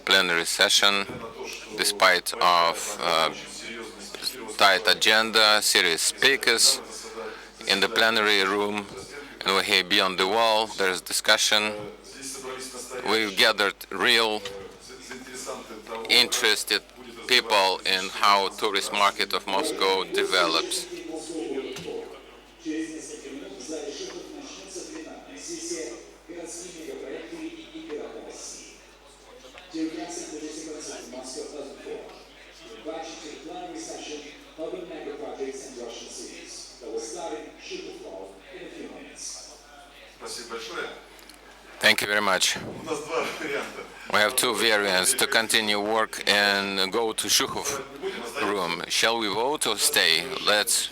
plenary session, despite of tight agenda, serious speakers in the plenary room, and we're here beyond the wall. There's discussion. We've gathered real interested people in how tourist market of Moscow develops. Thank you very much. We have two variants to continue work and go to Shukhov room. Shall we vote or stay? Let's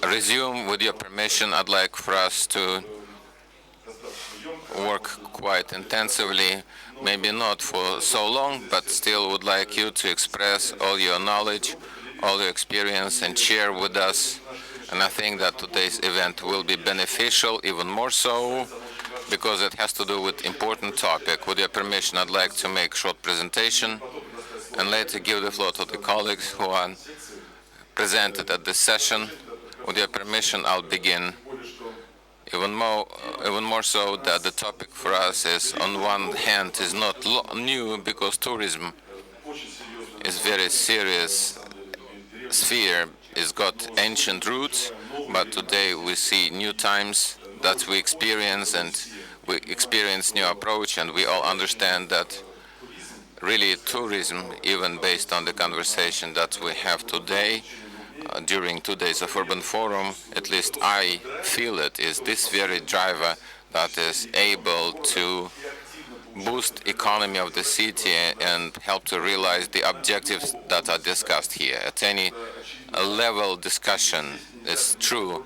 resume. With your permission, I'd like for us to work quite intensively, maybe not for so long, but still would like you to express all your knowledge, all your experience, and share with us. And I think that today's event will be beneficial, even more so, because it has to do with important topic. With your permission, I'd like to make a short presentation and later give the floor to the colleagues who are presented at this session. With your permission, I'll begin. Even more so that the topic for us is, on one hand, is not new, because tourism is very serious sphere. It's got ancient roots, but today we see new times that we experience, and we experience new approach, and we all understand that really tourism, even based on the conversation that we have today, during 2 days of Urban Forum, at least I feel it, is this very driver that is able to boost economy of the city and help to realize the objectives that are discussed here. At any level discussion is true.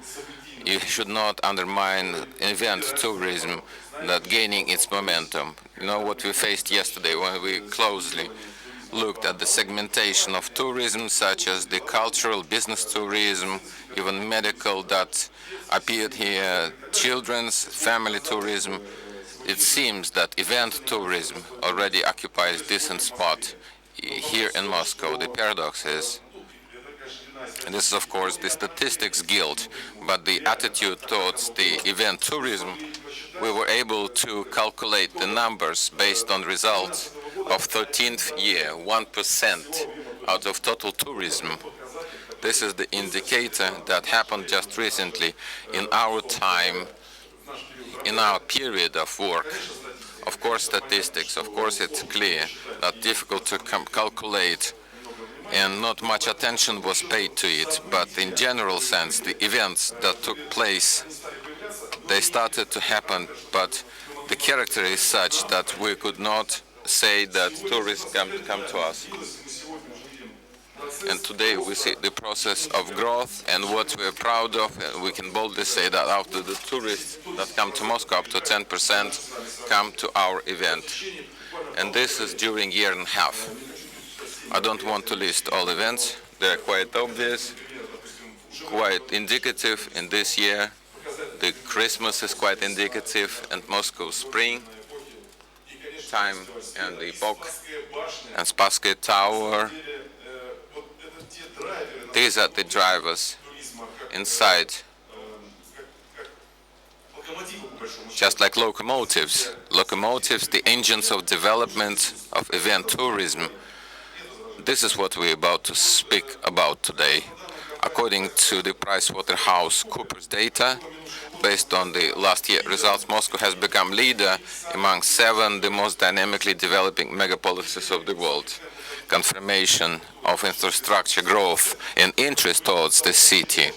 You should not undermine event tourism that gaining its momentum. You know what we faced yesterday when we closely looked at the segmentation of tourism, such as the cultural, business tourism, even medical that appeared here, children's, family tourism. It seems that event tourism already occupies a decent spot here in Moscow. The paradox is, and this is of course the statistics guilt, but the attitude towards the event tourism, we were able to calculate the numbers based on results of 13th year, 1% out of total tourism. This is the indicator that happened just recently in our time, in our period of work. Of course, statistics, of course it's clear that difficult to calculate, and not much attention was paid to it, but in general sense, the events that took place, they started to happen, but the character is such that we could not say that tourists come to us. And today we see the process of growth, and what we're proud of, and we can boldly say that after the tourists that come to Moscow, up to 10% come to our event. And this is during year and a half. I don't want to list all events. They're quite obvious, quite indicative in this year. The Christmas is quite indicative, and Moscow spring time, and the epoch, and Spassky Tower. These are the drivers inside, just like locomotives. Locomotives, the engines of development of event tourism. This is what we're about to speak about today. According to the PricewaterhouseCoopers data, based on the last year results, Moscow has become leader among 7 the most dynamically developing megapolises of the world. Confirmation of infrastructure growth and interest towards the city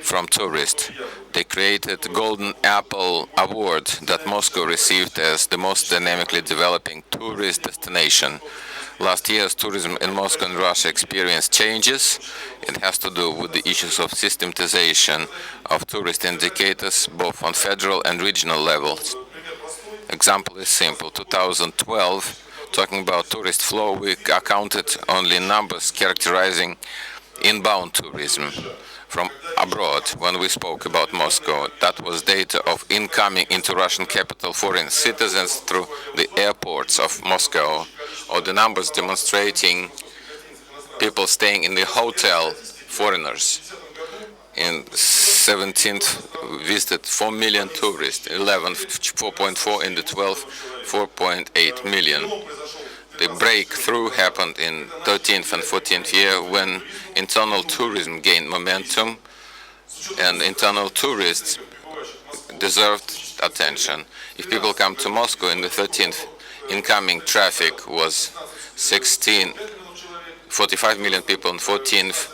from tourists. They created the Golden Apple Award that Moscow received as the most dynamically developing tourist destination. Last year's tourism in Moscow and Russia experienced changes. It has to do with the issues of systematization of tourist indicators, both on federal and regional levels. Example is simple. 2012, talking about tourist flow, we counted only numbers characterizing inbound tourism. from abroad when we spoke about Moscow. That was data of incoming into Russian capital foreign citizens through the airports of Moscow, or the numbers demonstrating people staying in the hotel, foreigners. In 17th visited 4 million tourists, 11th 4.4, in the 12th 4.8 million. The breakthrough happened in 13th and 14th year when internal tourism gained momentum, and internal tourists deserved attention. If people come to Moscow in the 13th, incoming traffic was 45 million people, in 14th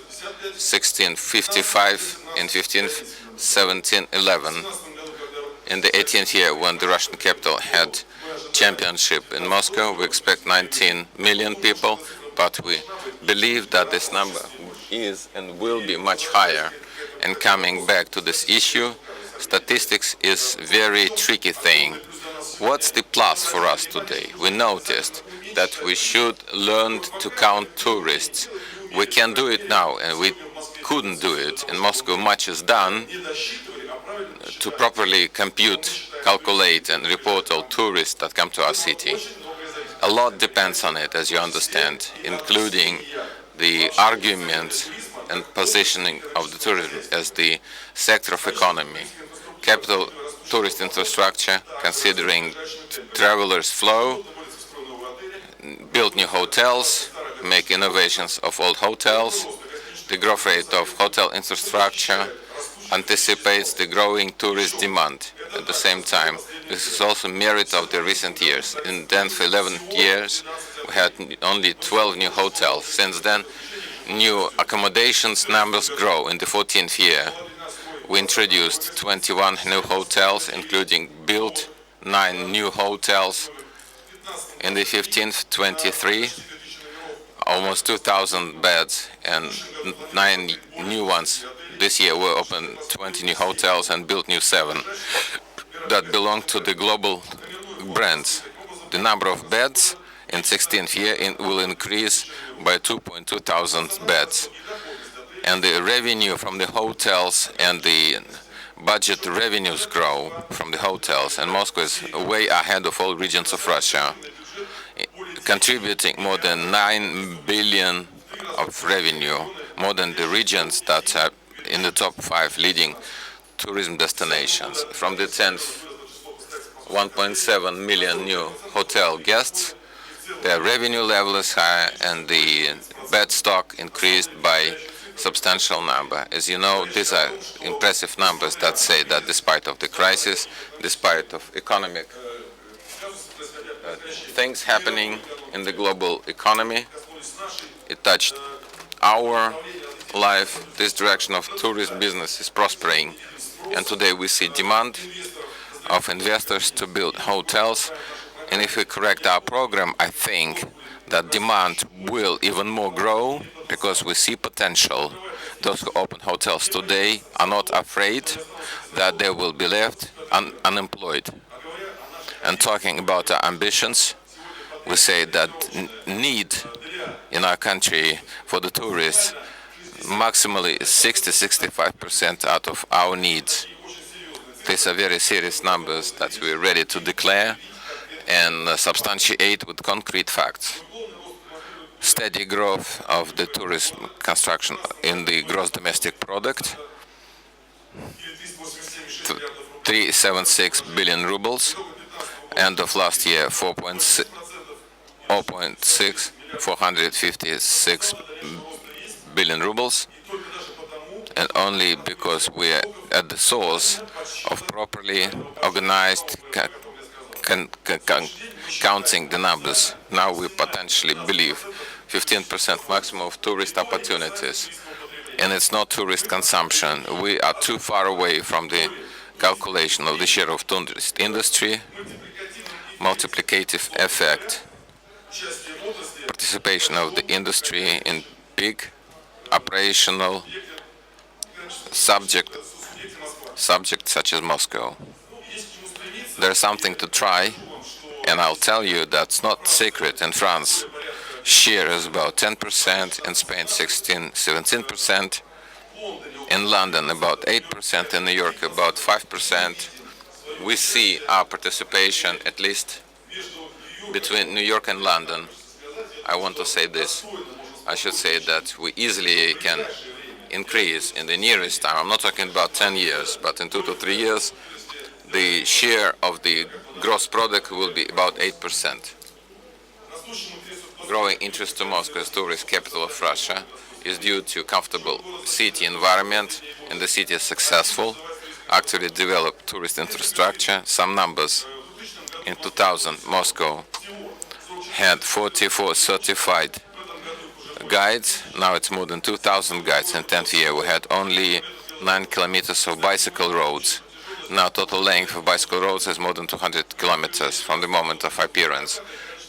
1655, in 15th 1711. In the 18th year, when the Russian capital had championship in Moscow, we expect 19 million people, but we believe that this number is and will be much higher. And coming back to this issue, statistics is very tricky thing. What's the plus for us today? We noticed that we should learn to count tourists. We can do it now, and we couldn't do it. In Moscow, much is done to properly compute, calculate, and report all tourists that come to our city. A lot depends on it, as you understand, including the arguments and positioning of the tourism as the sector of economy. Capital tourist infrastructure, considering travelers' flow, build new hotels, make innovations of old hotels. The growth rate of hotel infrastructure anticipates the growing tourist demand. At the same time, this is also merit of the recent years. In 10th, 11th years, we had only 12 new hotels. Since then, new accommodations numbers grow. In the 14th year, we introduced 21 new hotels, including built 9 new hotels. In the 15th, 23, almost 2,000 beds and 9 new ones. This year we opened 20 new hotels and built new 7 that belong to the global brands. The number of beds in 16th year will increase by 2.2 thousand beds. And the revenue from the hotels and the budget revenues grow from the hotels. And Moscow is way ahead of all regions of Russia, contributing more than 9 billion of revenue, more than the regions that are in the top 5 leading tourism destinations. From the 10th, 1.7 million new hotel guests, their revenue level is high, and the bed stock increased by substantial number. As you know, these are impressive numbers that say that despite of the crisis, despite of economic things happening in the global economy, it touched our life. This direction of tourist business is prospering, and today we see demand of investors to build hotels. And if we correct our program, I think that demand will even more grow, because we see potential. Those who open hotels today are not afraid that they will be left unemployed. And talking about our ambitions, we say that need in our country for the tourists maximally 60-65% out of our needs. These are very serious numbers that we're ready to declare and substantiate with concrete facts. Steady growth of the tourism construction in the gross domestic product, 376 billion rubles. End of last year, 456 billion rubles. And only because we are at the source of properly organized counting the numbers. Now we potentially believe 15% maximum of tourist opportunities. And it's not tourist consumption. We are too far away from the calculation of the share of tourist industry, multiplicative effect, participation of the industry in big operational subjects such as Moscow. There's something to try, and I'll tell you that's not secret. In France, share is about 10%, in Spain 16-17%. In London, about 8%, in New York, about 5%. We see our participation, at least between New York and London. I want to say this. I should say that we easily can increase in the nearest time. I'm not talking about 10 years, but in 2 to 3 years, the share of the gross product will be about 8%. Growing interest to Moscow as tourist capital of Russia is due to comfortable city environment, and the city is successful, actively developed tourist infrastructure. Some numbers. In 2000, Moscow had 44 certified guides. Now it's more than 2,000 guides. In 10th year, we had only 9 kilometers of bicycle roads. Now total length of bicycle roads is more than 200 kilometers from the moment of appearance.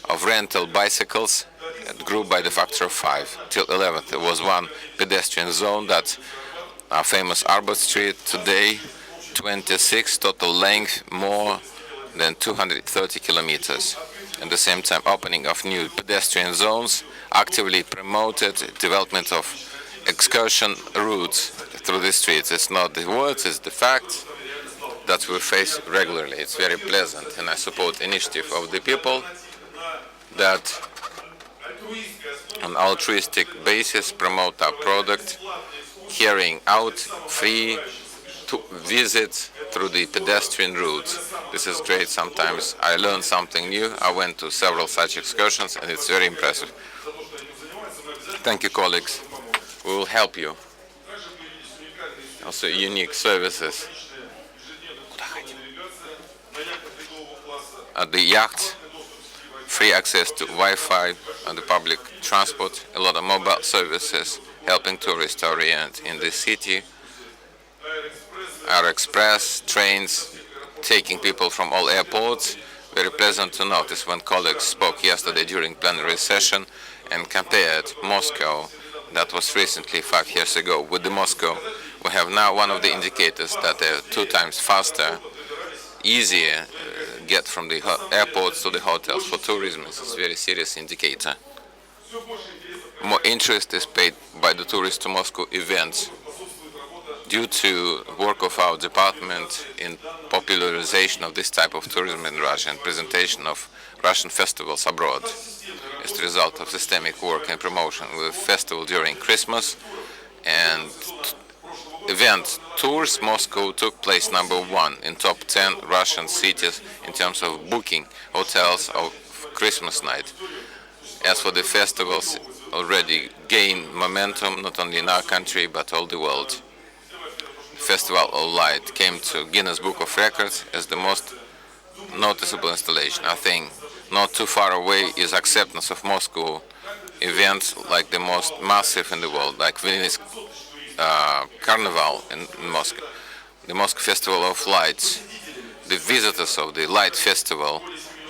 Of rental bicycles, it grew by the factor of 5. Till 11th, there was one pedestrian zone, that's our famous Arbor Street. Today, 26, total length more than 230 kilometers. At the same time, opening of new pedestrian zones, actively promoted development of excursion routes through the streets. It's not the words, it's the facts that we face regularly. It's very pleasant, and I support initiative of the people that on altruistic basis promote our product, carrying out free visits through the pedestrian routes. This is great. Sometimes I learn something new. I went to several such excursions, and it's very impressive. Thank you, colleagues. We will help you. Also, unique services. At the yacht, free access to Wi-Fi and the public transport, a lot of mobile services helping tourists orient in the city. Our express trains taking people from all airports. Very pleasant to notice when colleagues spoke yesterday during plenary session and compared Moscow, that was recently 5 years ago, with the Moscow. We have now one of the indicators that they're 2 times faster, easier get from the airports to the hotels for tourism. It's a very serious indicator. More interest is paid by the tourists to Moscow events due to work of our department in popularization of this type of tourism in Russia and presentation of Russian festivals abroad. It's the result of systemic work and promotion with festival during Christmas and event tours. Moscow took place #1 in top 10 Russian cities in terms of booking hotels of Christmas night. As for the festivals, already gained momentum not only in our country but all the world. Festival of Light came to Guinness Book of Records as the most noticeable installation. I think not too far away is acceptance of Moscow events like the most massive in the world, like Venice Carnival in Moscow, the Moscow Festival of Lights. The visitors of the Light Festival,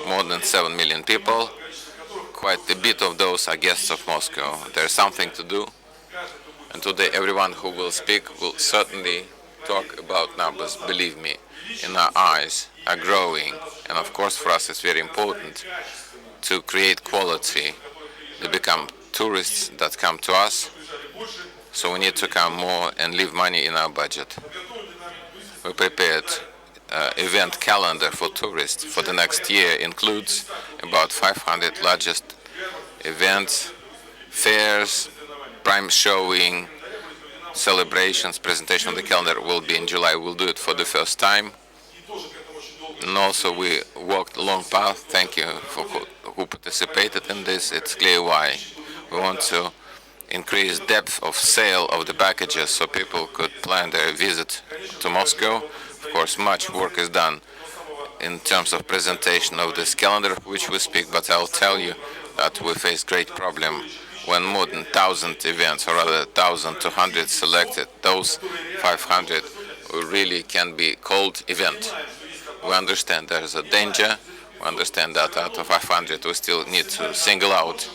more than 7 million people, quite a bit of those are guests of Moscow. There's something to do, and today everyone who will speak will certainly talk about numbers. Believe me, in our eyes are growing, and of course for us it's very important to create quality. They become tourists that come to us, so we need to come more and leave money in our budget. We prepared event calendar for tourists for the next year. Includes about 500 largest events, fairs, prime showing, celebrations. Presentation of the calendar will be in July. We'll do it for the first time. And also we walked a long path. Thank you for who participated in this. It's clear why. We want to increase depth of sale of the packages so people could plan their visit to Moscow. Of course, much work is done in terms of presentation of this calendar which we speak, but I'll tell you that we face great problem when more than 1,000 events, or rather 1,200 selected. Those 500 really can be called event. We understand there is a danger. We understand that out of 500 we still need to single out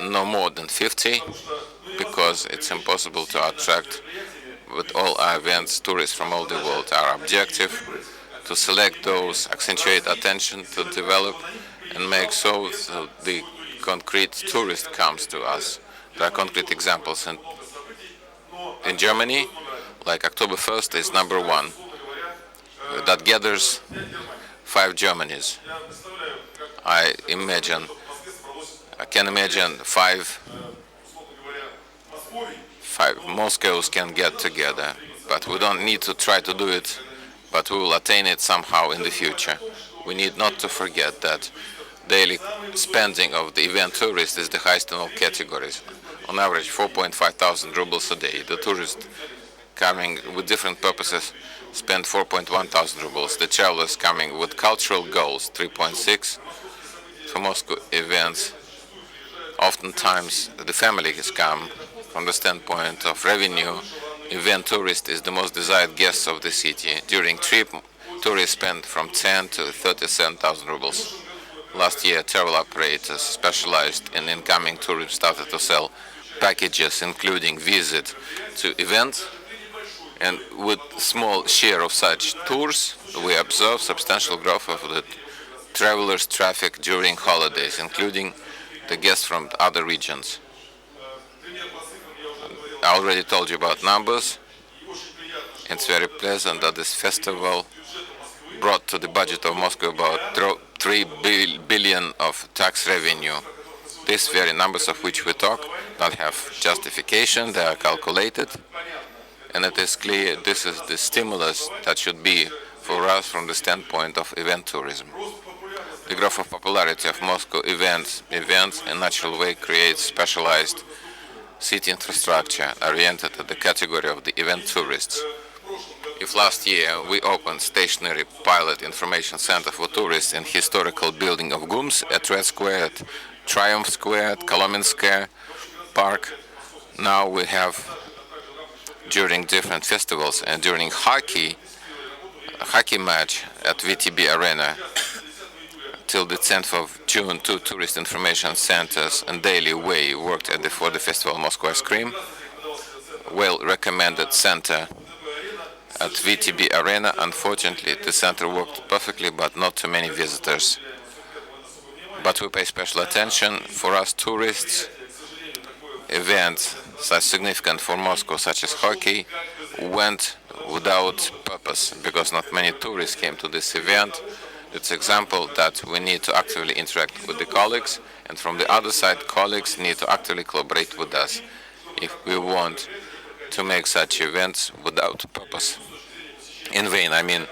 no more than 50, because it's impossible to attract with all our events tourists from all the world. Our objective to select those, accentuate attention, to develop and make so the concrete tourist comes to us. There are concrete examples, and in Germany, like October 1st, is number one. That gathers 5 Germanys. I imagine, I can imagine five Moscows can get together, but we don't need to try to do it, but we will attain it somehow in the future. We need not to forget that daily spending of the event tourist is the highest in all categories. On average, 4.5 thousand rubles a day. The tourists coming with different purposes spend 4.1 thousand rubles. The travelers coming with cultural goals, 3.6. For Moscow events, oftentimes the families come from the standpoint of revenue. Event tourist is the most desired guest of the city. During trip, tourists spend from 10 to 37,000 rubles. Last year, travel operators specialized in incoming tourists started to sell packages including visit to events, and with small share of such tours, we observe substantial growth of the travelers' traffic during holidays, including the guests from other regions. I already told you about numbers. It's very pleasant that this festival brought to the budget of Moscow about 3 billion of tax revenue. These very numbers of which we talk don't have justification, they are calculated, and it is clear this is the stimulus that should be for us from the standpoint of event tourism. The growth of popularity of Moscow events in a natural way creates specialized city infrastructure oriented at the category of the event tourists. If last year we opened stationary pilot information center for tourists in historical building of GUMS at Red Square, at Triumph Square, at Kolomenskaya Park, now we have during different festivals and during hockey match at VTB Arena till the 10th of June, 2 tourist information centers and daily way worked for the festival Moscow Ice Cream. Well recommended center at VTB Arena. Unfortunately, the center worked perfectly, but not too many visitors. But we pay special attention. For us tourists, events such significant for Moscow, such as hockey, went without purpose because not many tourists came to this event. It's an example that we need to actively interact with the colleagues, and from the other side, colleagues need to actively collaborate with us if we want to make such events without purpose. In vain, I mean,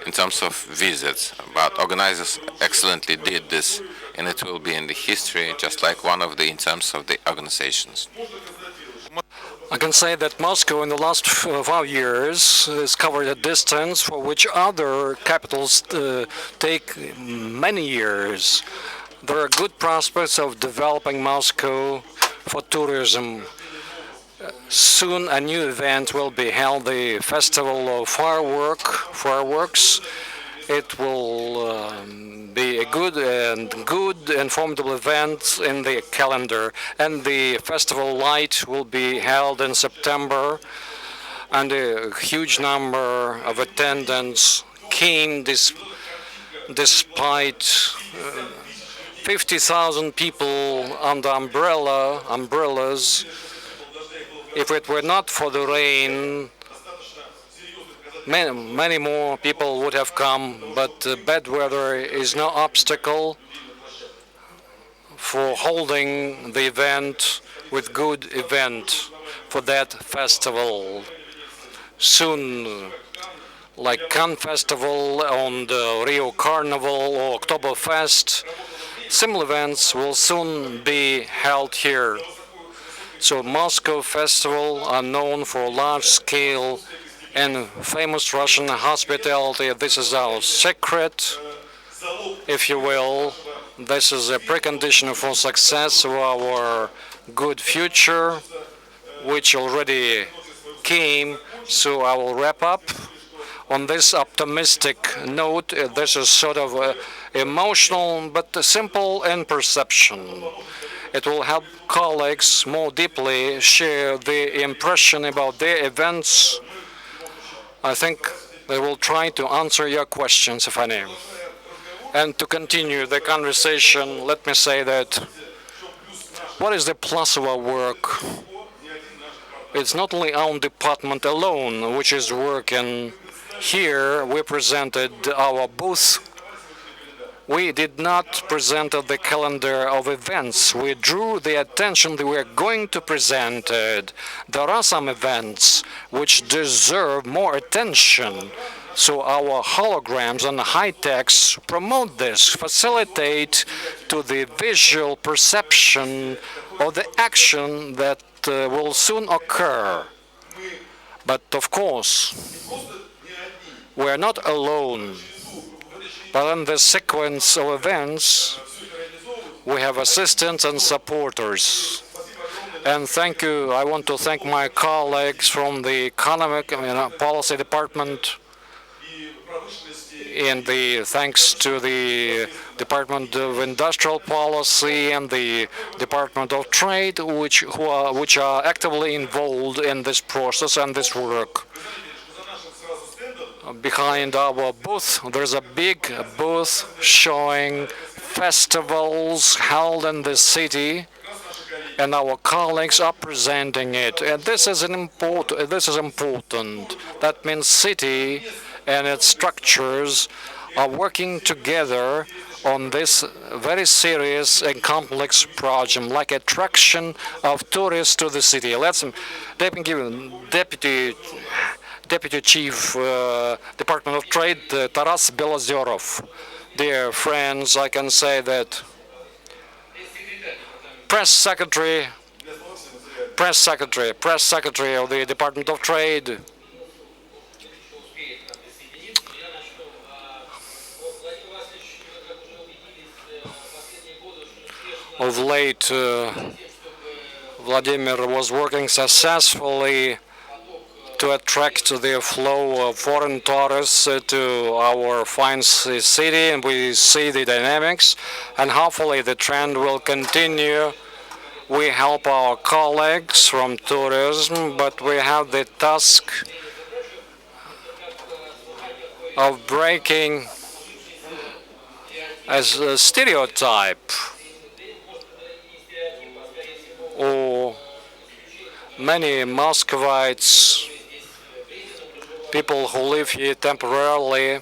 in terms of visits, but organizers excellently did this, and it will be in the history, just like one of the in terms of the organizations. I can say that Moscow in the last 5 years has covered a distance for which other capitals take many years. There are good prospects of developing Moscow for tourism. Soon a new event will be held, the Festival of Fireworks. It will be a good and formidable event in the calendar, and the festival light will be held in September, and a huge number of attendants came despite 50,000 people under umbrellas. If it were not for the rain, many more people would have come, but bad weather is no obstacle for holding the event with good event for that festival. Soon, like Cannes Festival, on the Rio Carnival or Oktoberfest, similar events will soon be held here. So Moscow Festival are known for large-scale and famous Russian hospitality. This is our secret, if you will. This is a precondition for success of our good future, which already came. So I will wrap up on this optimistic note. This is sort of emotional but simple in perception. It will help colleagues more deeply share the impression about their events. I think they will try to answer your questions, if I may. And to continue the conversation, let me say that what is the plus of our work? It's not only our department alone which is working here. We presented our booth. We did not present the calendar of events. We drew the attention that we are going to present it. There are some events which deserve more attention. So our holograms and high techs promote this, facilitate to the visual perception of the action that will soon occur. But of course, we are not alone. But in this sequence of events, we have assistants and supporters. And thank you. I want to thank my colleagues from the Economic Policy Department, and thanks to the Department of Industrial Policy and the Department of Trade, which are actively involved in this process and this work. Behind our booth, there's a big booth showing festivals held in the city, and our colleagues are presenting it. And this is important. That means city and its structures are working together on this very serious and complex project, like attraction of tourists to the city. Let's Deputy Chief, Department of Trade, Taras Belozerov. Dear friends, I can say that Press Secretary of the Department of Trade, of late, Vladimir was working successfully to attract the flow of foreign tourists to our fine city, and we see the dynamics, and hopefully the trend will continue. We help our colleagues from tourism, but we have the task of breaking as a stereotype or many Muscovites, people who live here temporarily,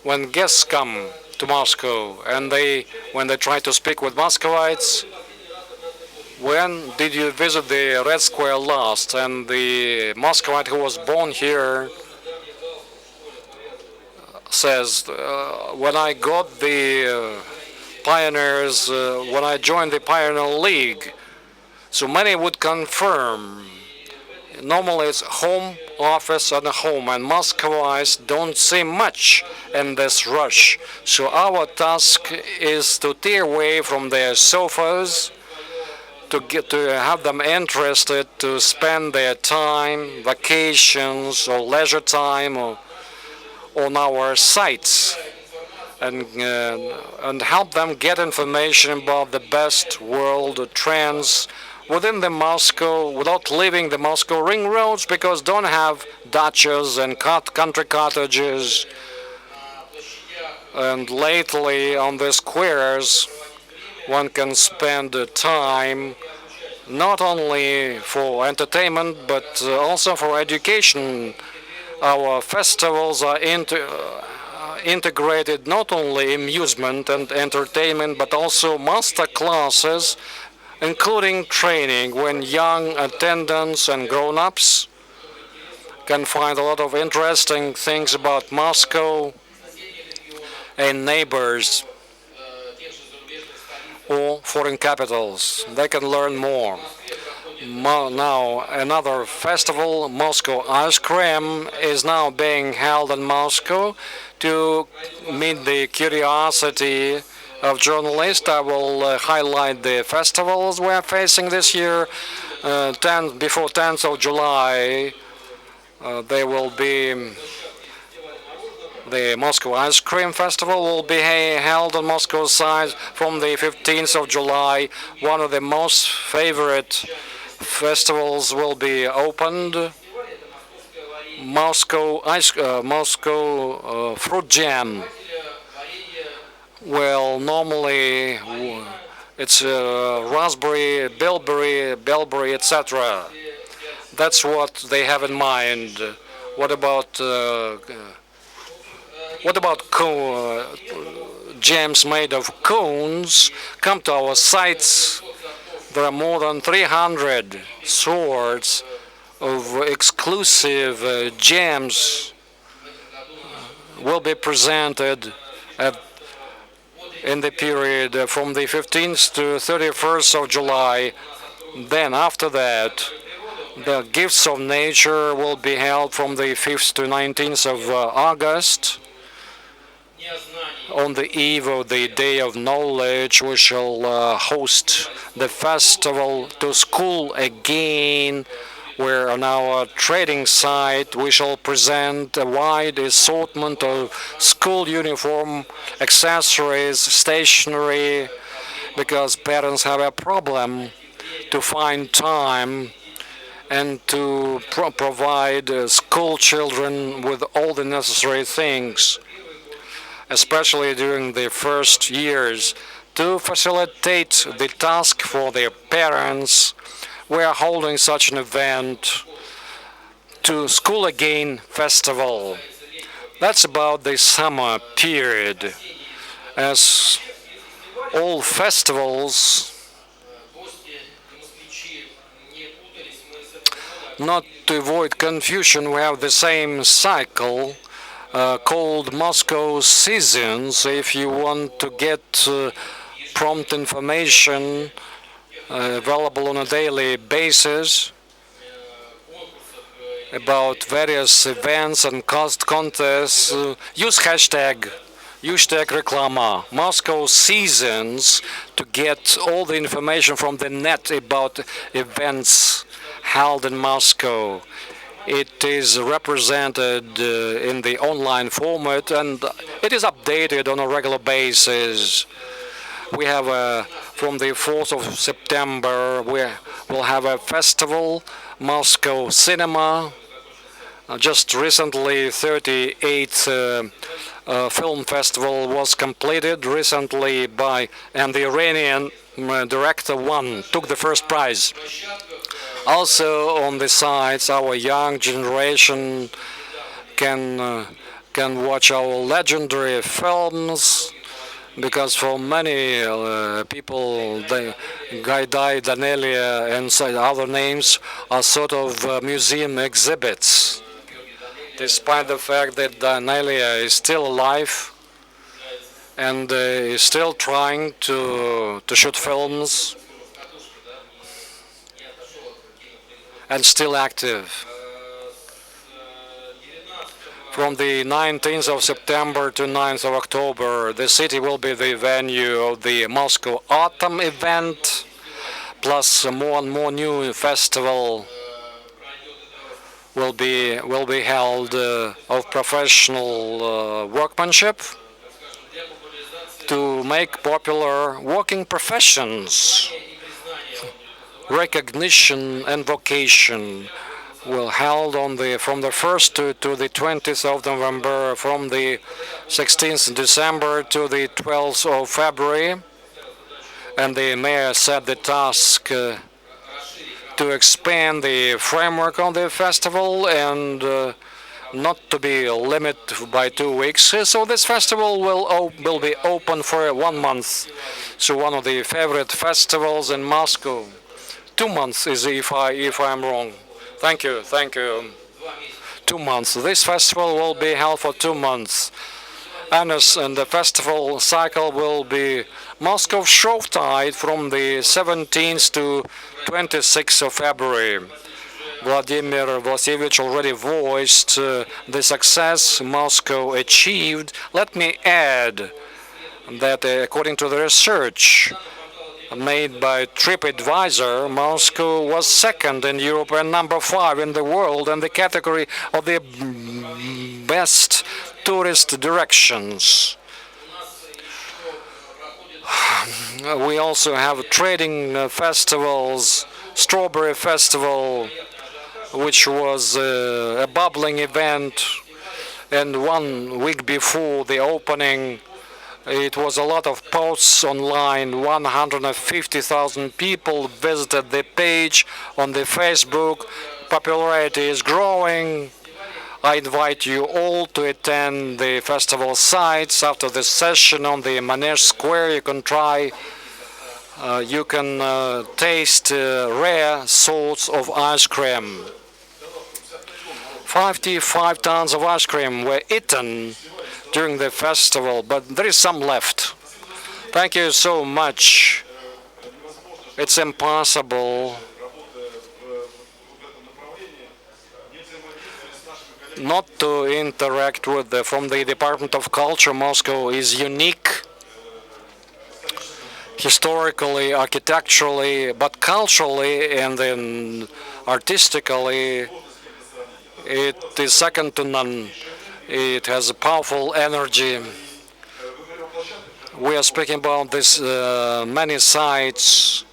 when guests come to Moscow and when they try to speak with Muscovites, when did you visit the Red Square last? And the Muscovite who was born here says, when I got the pioneers, when I joined the Pioneer League. So many would confirm. Normally it's home, office, and home, and Muscovites don't see much in this rush. So our task is to tear away from their sofas, to have them interested to spend their time, vacations or leisure time on our sites, and help them get information about the best world trends within the Moscow, without leaving the Moscow ring roads, because don't have dachas and country cottages. And lately on the squares, one can spend time not only for entertainment but also for education. Our festivals are integrated not only amusement and entertainment but also master classes, including training, when young attendants and grown-ups can find a lot of interesting things about Moscow and neighbors or foreign capitals. They can learn more. Now, another festival, Moscow Ice Cream, is now being held in Moscow to meet the curiosity of journalists. I will highlight the festivals we are facing this year. Before 10th of July, there will be the Moscow Ice Cream Festival will be held on Moscow side from the 15th of July. One of the most favorite festivals will be opened. Moscow Fruit Jam Well, normally it's raspberry, bilberry, etc. That's what they have in mind. What about uh, what about jams made of cones? Come to our sites. There are more than 300 sorts of exclusive jams will be presented at, in the period from the 15th to 31st of July. Then after that, the Gifts of Nature will be held from the 5th to 19th of August. On the eve of the Day of Knowledge, we shall host the festival to school again, where on our trading site we shall present a wide assortment of school uniform, accessories, stationery, because parents have a problem to find time and to provide school children with all the necessary things, especially during the first years. To facilitate the task for their parents, we are holding such an event to School Again Festival. That's about the summer period. As all festivals, not to avoid confusion, we have the same cycle called Moscow Seasons. If you want to get prompt information available on a daily basis about various events and cost contests, use hashtag reklama Moscow Seasons to get all the information from the net about events held in Moscow. It is represented in the online format and it is updated on a regular basis. We have from the 4th of September, we will have a festival, Moscow Cinema. Just recently, 38th film festival was completed recently by, and the Iranian director took the first prize. Also on the sites, our young generation can watch our legendary films, because for many people, the Gaidai, Danelia, and other names are sort of museum exhibits. Despite the fact that Danelia is still alive and is still trying to shoot films and still active. From the 19th of September to 9th of October, the city will be the venue of the Moscow Autumn event, plus more and more new festival will be held of professional workmanship to make popular working professions. Recognition and vocation will held on from the 1st to the 20th of November, from the 16th of December to the 12th of February, and the mayor set the task to expand the framework on the festival and not to be limited by 2 weeks. So this festival will be open for 1 month. So one of the favorite festivals in Moscow. 2 months is if I'm wrong. Thank you. 2 months. This festival will be held for 2 months. And the festival cycle will be Moscow Showtide from the 17th to 26th of February. Vladimir Vasilyevich already voiced the success Moscow achieved. Let me add that according to the research made by TripAdvisor, Moscow was second in Europe and number 5 in the world in the category of the best tourist directions. We also have trading festivals, Strawberry Festival, which was a bubbling event, and 1 week before the opening, It was a lot of posts online. 150,000 people visited the page on the Facebook. Popularity is growing. I invite you all to attend the festival sites after the session on the Manege Square. You can taste rare sorts of ice cream. 55 tons of ice cream were eaten during the festival, but there is some left. Thank you so much. It's impossible not to interact with from the Department of Culture. Moscow is unique historically, architecturally, but culturally and then artistically it is second to none. It has a powerful energy. We are speaking about this many sites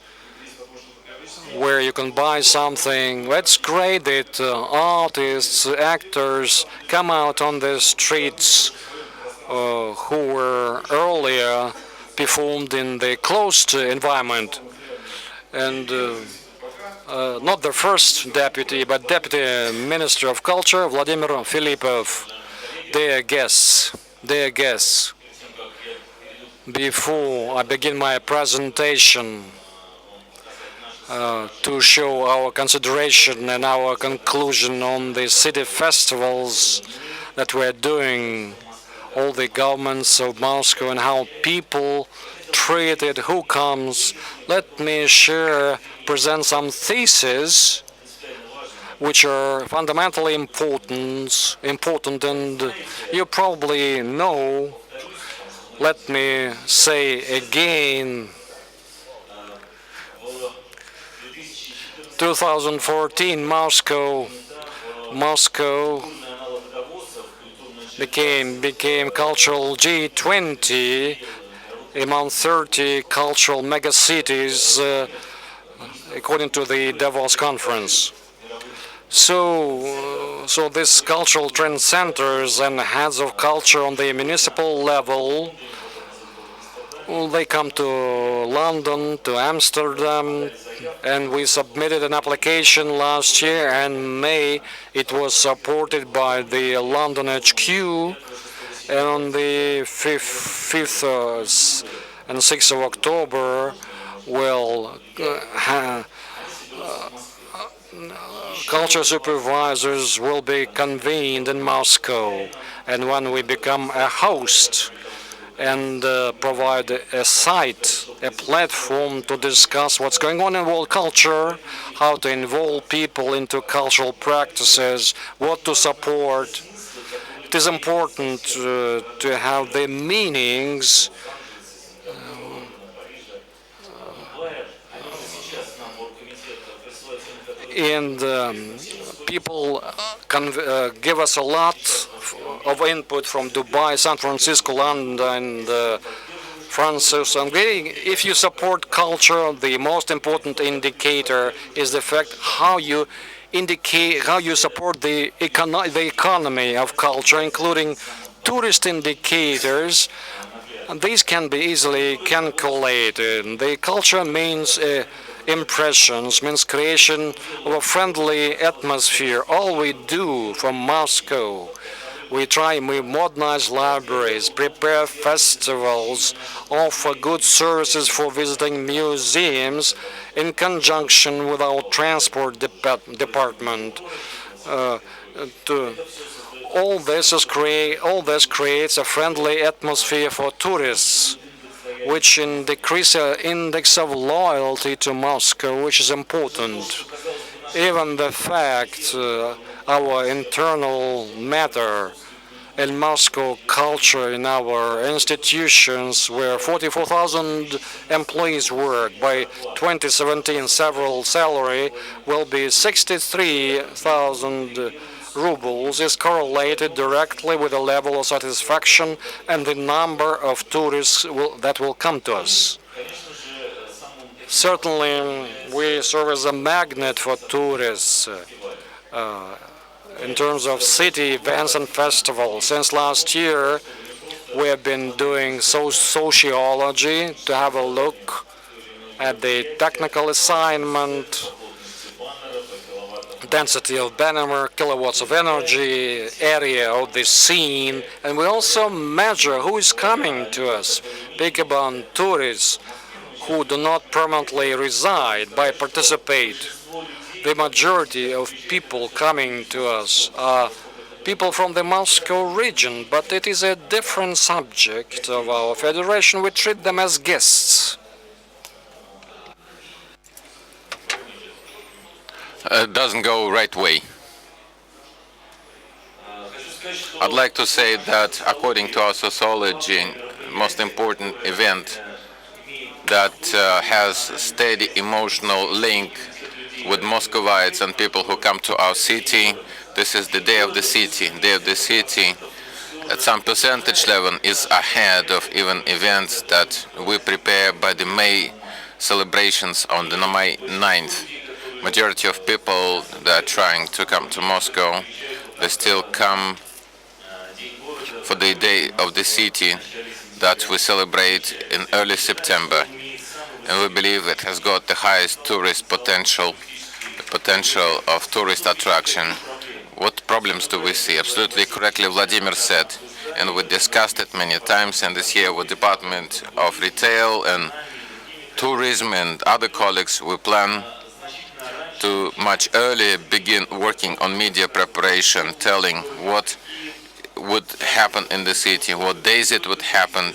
where you can buy something. It's great that artists, actors come out on the streets who were earlier performed in the closed environment. And not the first deputy, but Deputy Minister of Culture, Vladimir Filipov. Dear guests, before I begin my presentation, to show our consideration and our conclusion on the city festivals that we're doing, all the governments of Moscow and how people treat it, who comes, let me present some theses which are fundamentally important, and you probably know. Let me say again, 2014 Moscow became cultural G20 among 30 cultural megacities according to the Davos conference. So these cultural trend centers and heads of culture on the municipal level, they come to London, to Amsterdam, and we submitted an application last year, and May it was supported by the London HQ, and on the 5th and 6th of October, culture supervisors will be convened in Moscow, and when we become a host and provide a site, a platform to discuss what's going on in world culture, how to involve people into cultural practices, what to support. It is important to have the meanings and people can give us a lot of input from Dubai, San Francisco, London, and Francis. If you support culture, the most important indicator is the fact how you support the economy of culture, including tourist indicators. And these can be easily calculated. The culture means impressions, means creation of a friendly atmosphere. All we do from Moscow, we modernize libraries, prepare festivals, offer good services for visiting museums in conjunction with our transport department. All this creates a friendly atmosphere for tourists, which decrease index of loyalty to Moscow, which is important. Even the fact our internal matter in Moscow culture in our institutions where 44,000 employees work. By 2017, several salary will be 63,000 rubles is correlated directly with the level of satisfaction and the number of tourists that will come to us. Certainly, we serve as a magnet for tourists in terms of city events and festivals. Since last year, We have been doing sociology to have a look at the technical assignment, density of Banner, kilowatts of energy, area of the scene, and we also measure who is coming to us. Speak about tourists who do not permanently reside but participate. The majority of people coming to us are people from the Moscow region, but it is a different subject of our federation. We treat them as guests. Doesn't go right way. I'd like to say that according to our sociology, most important event that has steady emotional link with Muscovites and people who come to our city. This is the Day of the City. Day of the City at some percentage level is ahead of even events that we prepare by the May celebrations on the May 9th. Majority of people that are trying to come to Moscow, they still come for the Day of the City that we celebrate in early September. And we believe it has got the highest tourist potential, the potential of tourist attraction. What problems do we see? Absolutely correctly, Vladimir said, and we discussed it many times. And this year, with Department of Retail and Tourism and other colleagues, we plan to much earlier begin working on media preparation, telling what would happen in the city, what days it would happen,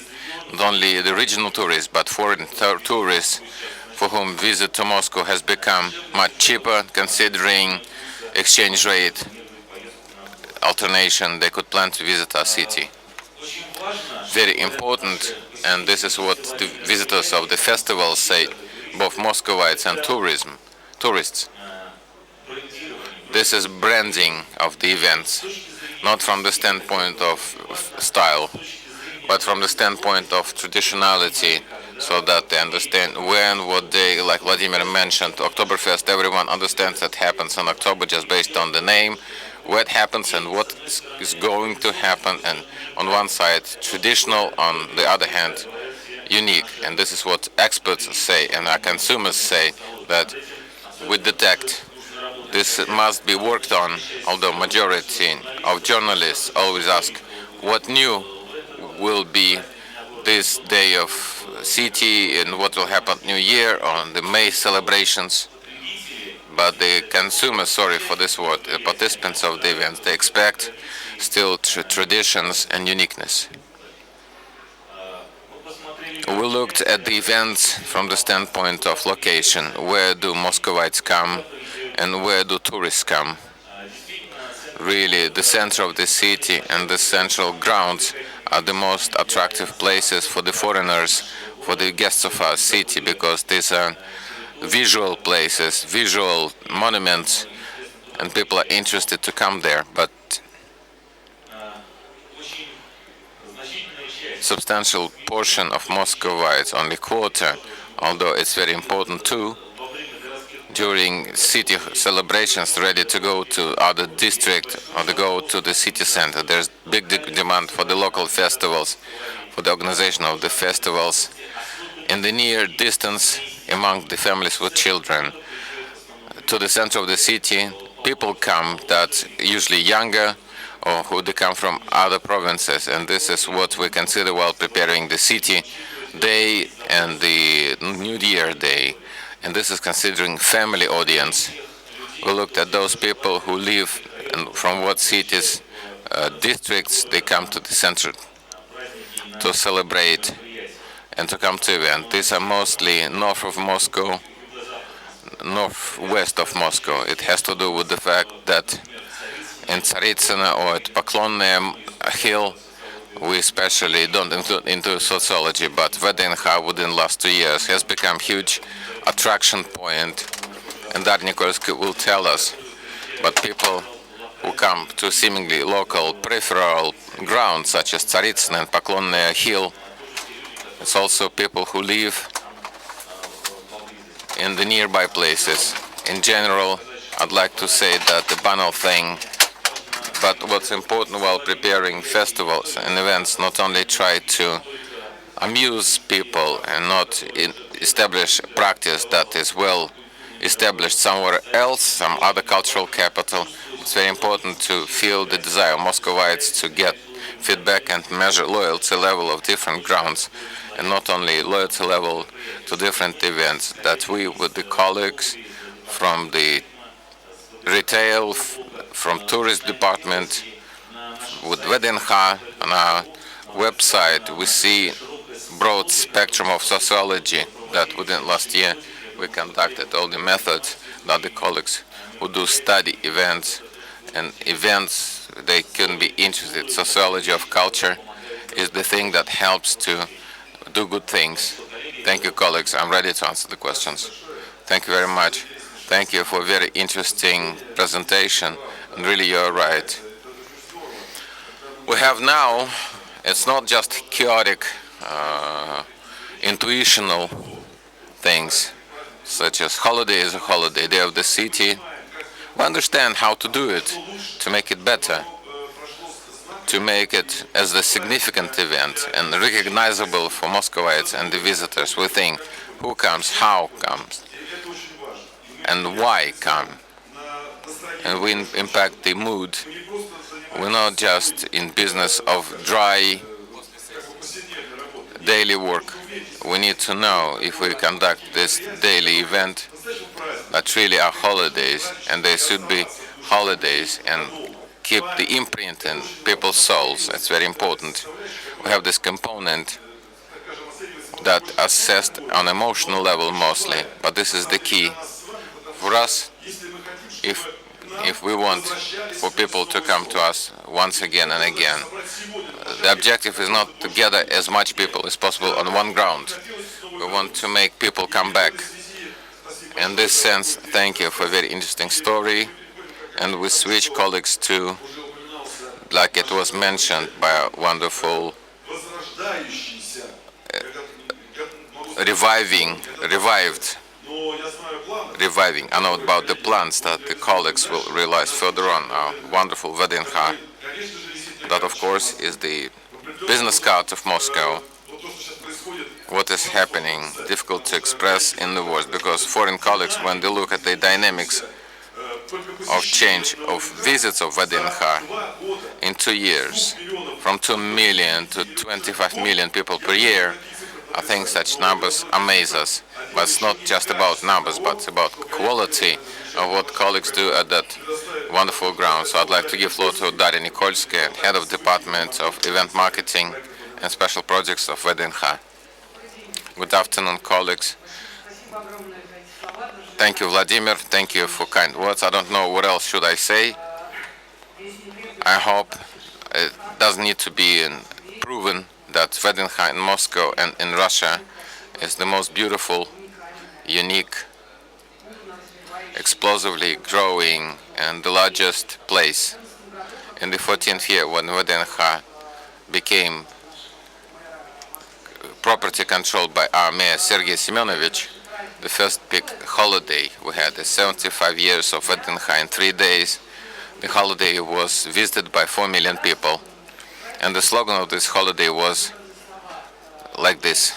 not only the regional tourists, but foreign tourists for whom visit to Moscow has become much cheaper, considering exchange rate alternation. They could plan to visit our city. Very important, and this is what the visitors of the festival say, both Muscovites and tourists. This is branding of the events, not from the standpoint of style, but from the standpoint of traditionality, so that they understand when, what day, like Vladimir mentioned, Oktoberfest, everyone understands that happens in October just based on the name, what happens and what is going to happen, and on one side traditional, on the other hand unique. And this is what experts say and our consumers say, that we detect this must be worked on, although majority of journalists always ask what new will be this day of city and what will happen New Year on the May celebrations. But the consumers, sorry for this word, the participants of the events, they expect still traditions and uniqueness. We looked at the events from the standpoint of location. Where do Muscovites come and where do tourists come? Really, the center of the city and the central grounds are the most attractive places for the foreigners, for the guests of our city, because these are visual places, visual monuments, and people are interested to come there. But substantial portion of Muscovites, only quarter, although it's very important too, during city celebrations ready to go to other district or to go to the city center. There's big demand for the local festivals, for the organization of the festivals in the near distance among the families with children. To the center of the city, people come that usually younger or who they come from other provinces, and this is what we consider while preparing the city day and the New Year day. And this is considering family audience. We looked at those people who live and from what cities, districts they come to the center to celebrate and to come to event. These are mostly north of Moscow, northwest of Moscow. It has to do with the fact that in Tsaritsino or at Poklonная Hill, we especially don't include into sociology, but VDNH within the last 2 years has become huge attraction point, and Darnikovsky will tell us. But people who come to seemingly local peripheral grounds such as Tsaritsino and Poklonная Hill, it's also people who live in the nearby places. In general, I'd like to say that the banal thing, But what's important while preparing festivals and events, not only try to amuse people and not establish a practice that is well established somewhere else, some other cultural capital. It's very important to feel the desire of Muscovites to get feedback and measure loyalty level of different grounds, and not only loyalty level to different events. That we, with the colleagues from the retail, from tourist department, with VDNH on our website, we see broad spectrum of sociology that within last year we conducted all the methods that the colleagues who do study events and events they can be interested. Sociology of culture is the thing that helps to do good things. Thank you, colleagues. I'm ready to answer the questions. Thank you very much. Thank you for a very interesting presentation. And really, you're right. We have now, it's not just chaotic, intuitional things, such as holiday is a holiday, day of the city. We understand how to do it, to make it better, to make it as a significant event and recognizable for Muscovites and the visitors. We think who comes, how comes, and why come. And we impact the mood. We're not just in business of dry daily work. We need to know if we conduct this daily event that really are holidays, and they should be holidays and keep the imprint in people's souls. It's very important. We have this component that assessed on emotional level mostly, but this is the key for us. If we want for people to come to us once again and again, the objective is not to gather as much people as possible on one ground. We want to make people come back. In this sense, thank you for a very interesting story. And we switch colleagues to, like it was mentioned by a wonderful revived. I know about the plans that the colleagues will realize further on. Our wonderful VDNH. That, of course, is the business card of Moscow. What is happening, difficult to express in the words, because foreign colleagues, when they look at the dynamics of change of visits of VDNH in 2 years, from 2 million to 25 million people per year, I think such numbers amaze us. But it's not just about numbers, but it's about quality of what colleagues do at that wonderful ground. So I'd like to give floor to Daria Nikolskaya, Head of Department of Event Marketing and Special Projects of VDNH. Good afternoon, colleagues. Thank you, Vladimir. Thank you for kind words. I don't know what else should I say. I hope it doesn't need to be proven that VDNH in Moscow and in Russia is the most beautiful, unique, explosively growing, and the largest place. In the 14th year, when VDNH became property controlled by our mayor Sergei Semyonovich, the first big holiday we had is 75 years of VDNH in 3 days. The holiday was visited by 4 million people, and the slogan of this holiday was like this: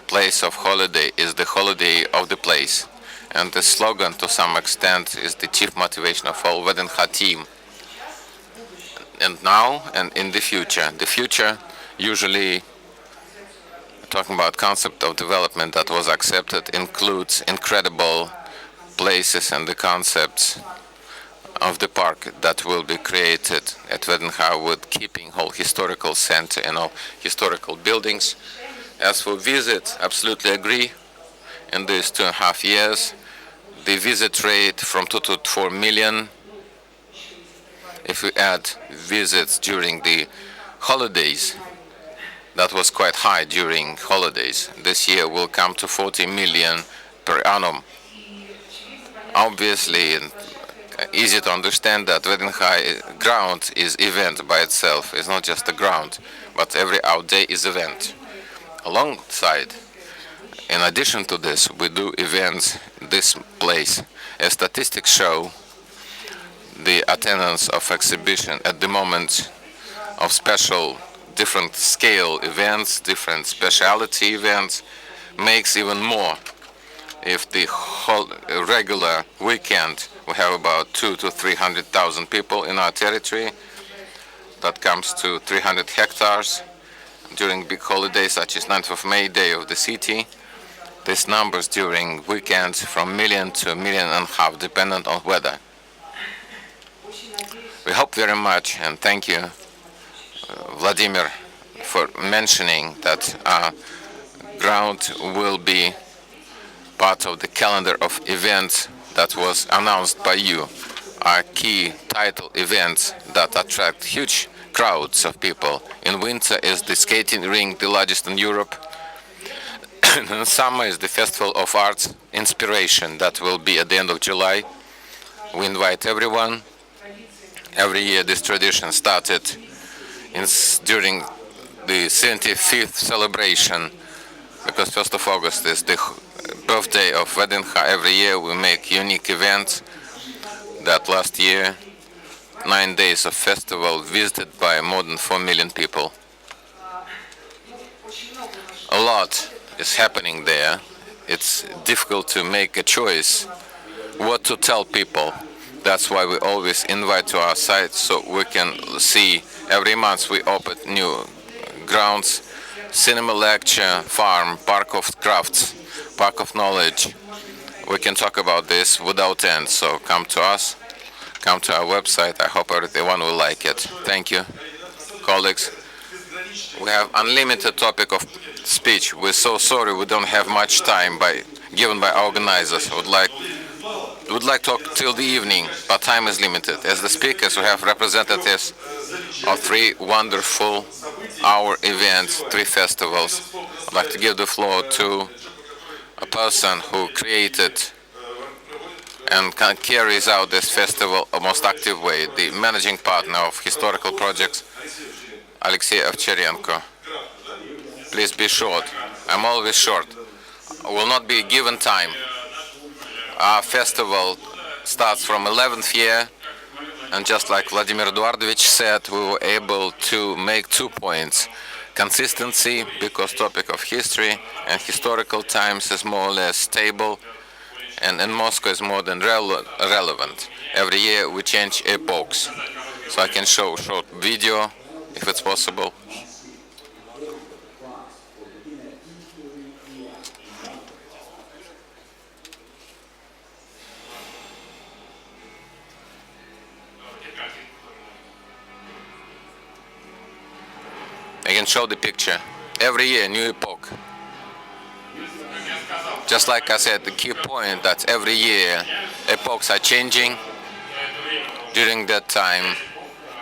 place of holiday is the holiday of the place. And the slogan, to some extent, is the chief motivation of all VDNH team. And now and in the future usually, talking about concept of development that was accepted, includes incredible places and the concepts of the park that will be created at VDNH, with keeping whole historical center and all historical buildings. As for visit, absolutely agree. In these 2.5 years, the visit rate from 2 to 4 million. If we add visits during the holidays, that was quite high during holidays. This year will come to 40 million per annum. Obviously, easy to understand that VDNH ground is event by itself. It's not just a ground, but every out day is event. Alongside, in addition to this, we do events in this place. As statistics show, the attendance of exhibition at the moment of special different scale events, different specialty events makes even more. If the whole regular weekend we have about 200,000 to 300,000 people in our territory, that comes to 300 hectares. During big holidays such as 9th of May, Day of the City, these numbers during weekends from million to a million and a half, dependent on weather. We hope very much, and thank you, Vladimir, for mentioning that our ground will be part of the calendar of events that was announced by you. Our key title events that attract huge crowds of people. In winter is the skating rink, the largest in Europe. In summer is the Festival of Arts Inspiration that will be at the end of July. We invite everyone. Every year this tradition started during the 75th celebration, because 1st of August is the birthday of Vedinha. Every year we make unique events. That last year, 9 days of festival visited by more than 4 million people. A lot is happening there. It's difficult to make a choice what to tell people. That's why we always invite to our site so we can see. Every month we open new grounds, cinema, lecture, farm, park of crafts, park of knowledge. We can talk about this without end, so come to us, come to our website. I hope everyone will like it. Thank you, colleagues. We have unlimited topic of speech. We're so sorry we don't have much time given by organizers. Would like to talk till the evening, but time is limited. As the speakers, we have representatives of 3 wonderful hour events, 3 festivals. I'd like to give the floor to a person who created and carries out this festival in a most active way, the managing partner of historical projects, Alexei Ovcharenko. Please be short. I'm always short. Will not be given time. Our festival starts from 11th year, and just like Vladimir Eduardovich said, we were able to make 2 points. Consistency, because topic of history and historical times is more or less stable, and in Moscow is more than relevant. Every year we change epochs. So I can show a short video, if it's possible. I can show the picture. Every year, new epoch. Just like I said, the key point that every year epochs are changing. During that time,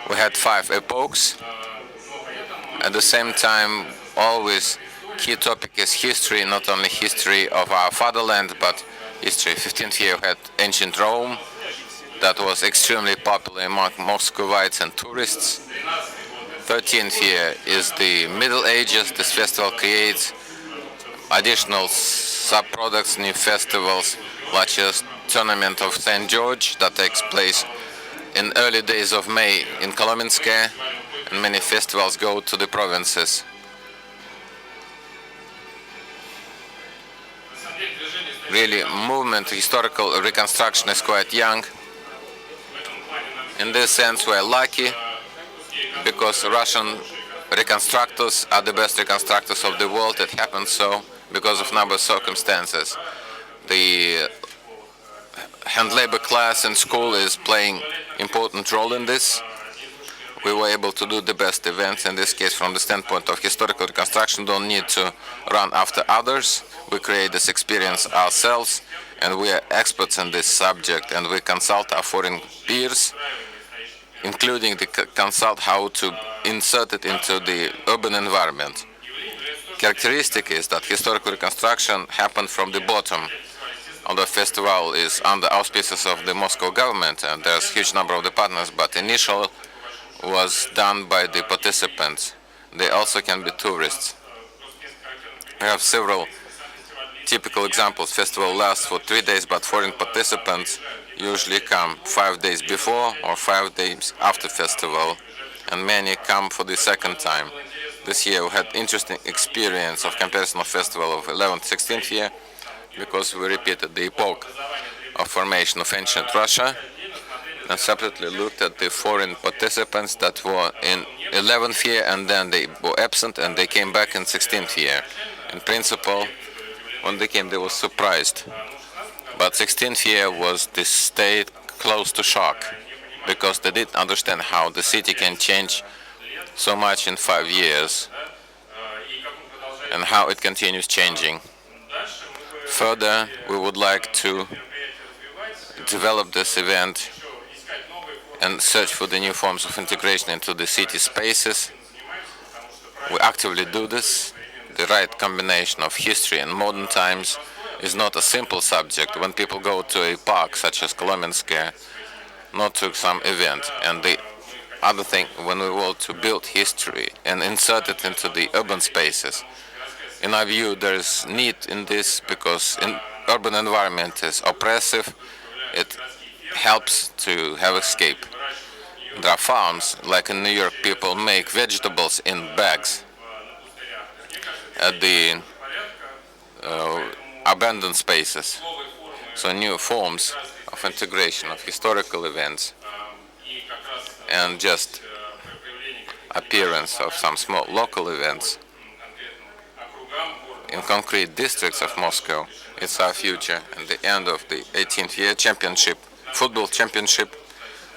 we had 5 epochs. At the same time, always key topic is history, not only history of our fatherland, but history. 15th year we had ancient Rome. That was extremely popular among Muscovites and tourists. 13th year is the Middle Ages. This festival creates additional sub-products, new festivals, such as Tournament of St. George that takes place in early days of May in Kolomenskoye, and many festivals go to the provinces. Really, movement, historical reconstruction is quite young. In this sense, we're lucky, because Russian reconstructors are the best reconstructors of the world. It happens so because of number of circumstances. The hand labor class in school is playing important role in this. We were able to do the best events. In this case, from the standpoint of historical reconstruction, don't need to run after others. We create this experience ourselves, and we are experts in this subject, and we consult our foreign peers, including the consult how to insert it into the urban environment. Characteristic is that historical reconstruction happened from the bottom. Although festival is under auspices of the Moscow government, and there's a huge number of the partners, but initial was done by the participants. They also can be tourists. We have several typical examples. Festival lasts for 3 days, but foreign participants usually come 5 days before or 5 days after festival, and many come for the second time. This year we had interesting experience of comparison of festival of 11th, 16th year because we repeated the epoch of formation of ancient Russia and separately looked at the foreign participants that were in 11th year and then they were absent and they came back in 16th year. In principle, when they came, they were surprised. But 16th year was the state close to shock because they didn't understand how the city can change so much in 5 years and how it continues changing. Further, we would like to develop this event and search for the new forms of integration into the city spaces. We actively do this. The right combination of history and modern times is not a simple subject. When people go to a park such as Kolomensky, not to some event, and the other thing, when we want to build history and insert it into the urban spaces, in our view, there is need in this because in urban environment is oppressive. It helps to have escape. There are farms, like in New York, people make vegetables in bags at the abandoned spaces. So new forms of integration of historical events and just appearance of some small local events in concrete districts of Moscow. It's our future. And the end of the 18th year championship, football championship,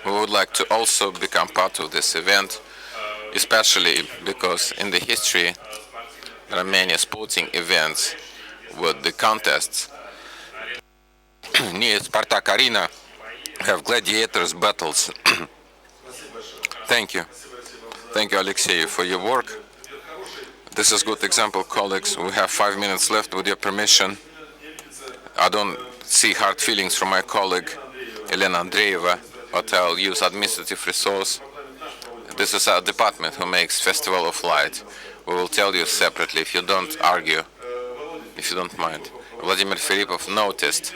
we would like to also become part of this event, especially because in the history there are many sporting events with the contests. Near Spartak Arena have gladiators battles. Thank you. Thank you, Alexei, for your work. This is a good example, colleagues. We have 5 minutes left with your permission. I don't see hard feelings from my colleague, Elena Andreeva, but I'll use administrative resource. This is our department who makes Festival of Light. We will tell you separately if you don't argue, if you don't mind. Vladimir Filipov noticed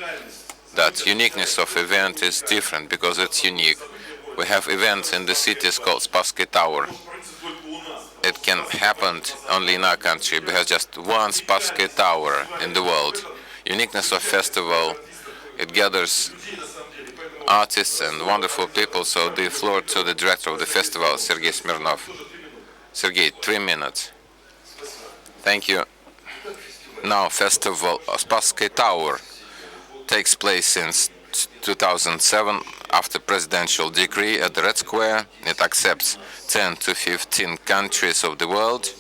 that uniqueness of event is different because it's unique. We have events in the cities called Spassky Tower. It can happen only in our country. We have just one Spassky Tower in the world. Uniqueness of festival, it gathers artists and wonderful people. So the floor to the director of the festival, Sergei Smirnov. Sergei, 3 minutes. Thank you. Now, festival Spassky Tower takes place since 2007 after presidential decree at the Red Square. It accepts 10 to 15 countries of the world.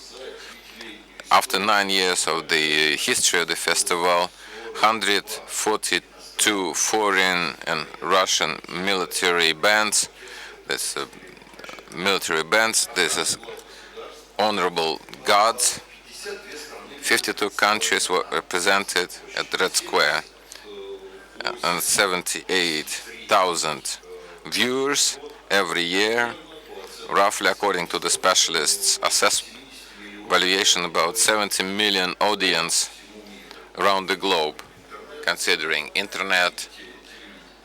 After 9 years of the history of the festival, 142 foreign and Russian military bands. This This is honorable guards. 52 countries were represented at the Red Square and 78,000 viewers every year, roughly according to the specialists' valuation about 70 million audience around the globe, considering internet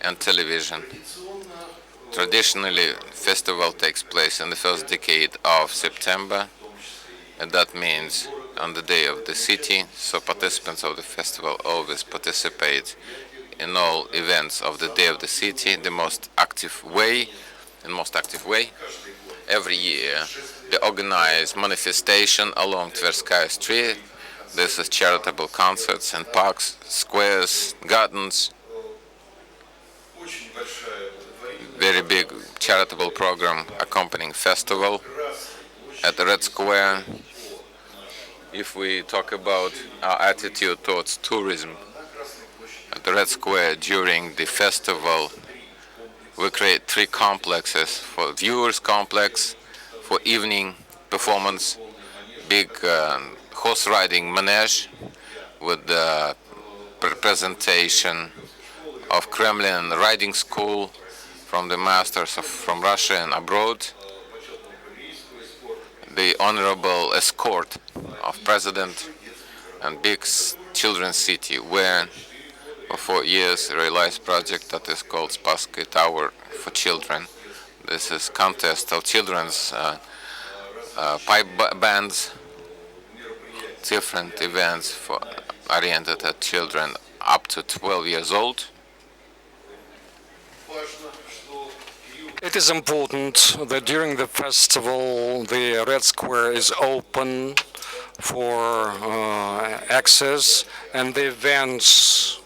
and television. Traditionally, festival takes place in the first decade of September, and that means on the day of the city, so participants of the festival always participate in all events of the day of the city in the most active way. Every year, they organize manifestation along Tverskaya Street. This is charitable concerts in parks, squares, gardens. Very big charitable program accompanying festival at the Red Square. If we talk about our attitude towards tourism, at the Red Square during the festival, we create 3 complexes: for viewers complex, for evening performance, big horse riding manege with the presentation of Kremlin riding school from the masters from Russia and abroad, the honorable escort of president, and big children's city where for 4 years realized project that is called Spassky Tower for children. This is contest of children's pipe bands, different events for oriented at children up to 12 years old. It is important that during the festival the Red Square is open for access, and the events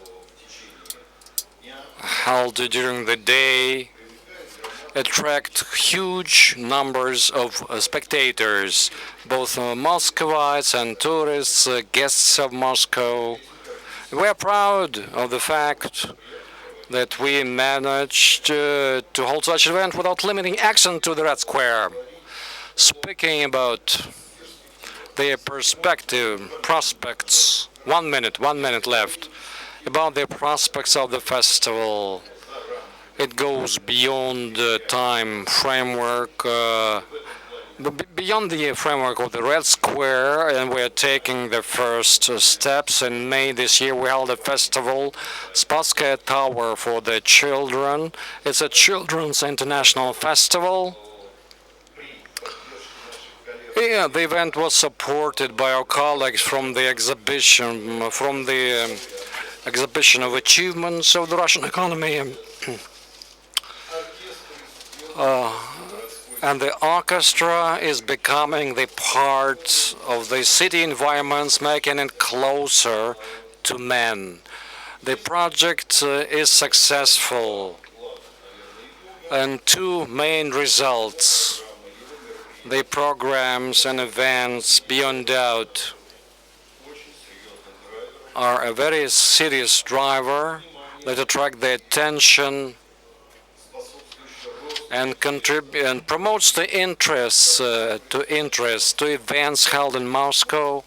held during the day attract huge numbers of spectators, both Muscovites and tourists, guests of Moscow. We are proud of the fact that we managed to hold such an event without limiting access to the Red Square. Speaking about the prospects, 1 minute left, about the prospects of the festival. It goes beyond the time framework, beyond the framework of the Red Square, and we're taking the first steps. In May this year, we held a festival, Spassky Tower for the children. It's a children's international festival. Yeah, the event was supported by our colleagues from the exhibition, exhibition of achievements of the Russian economy. And the orchestra is becoming the part of the city environments, making it closer to men. The project is successful, and two main results: the programs and events, beyond doubt, are a very serious driver that attract the attention and contribute and promotes the interest to events held in Moscow.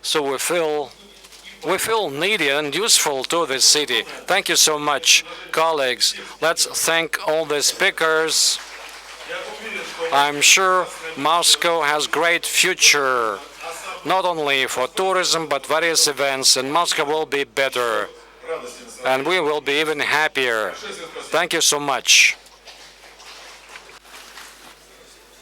So we feel needy and useful to the city. Thank you so much, colleagues. Let's thank all the speakers. I'm sure Moscow has great future, not only for tourism but various events, and Moscow will be better, and we will be even happier. Thank you so much.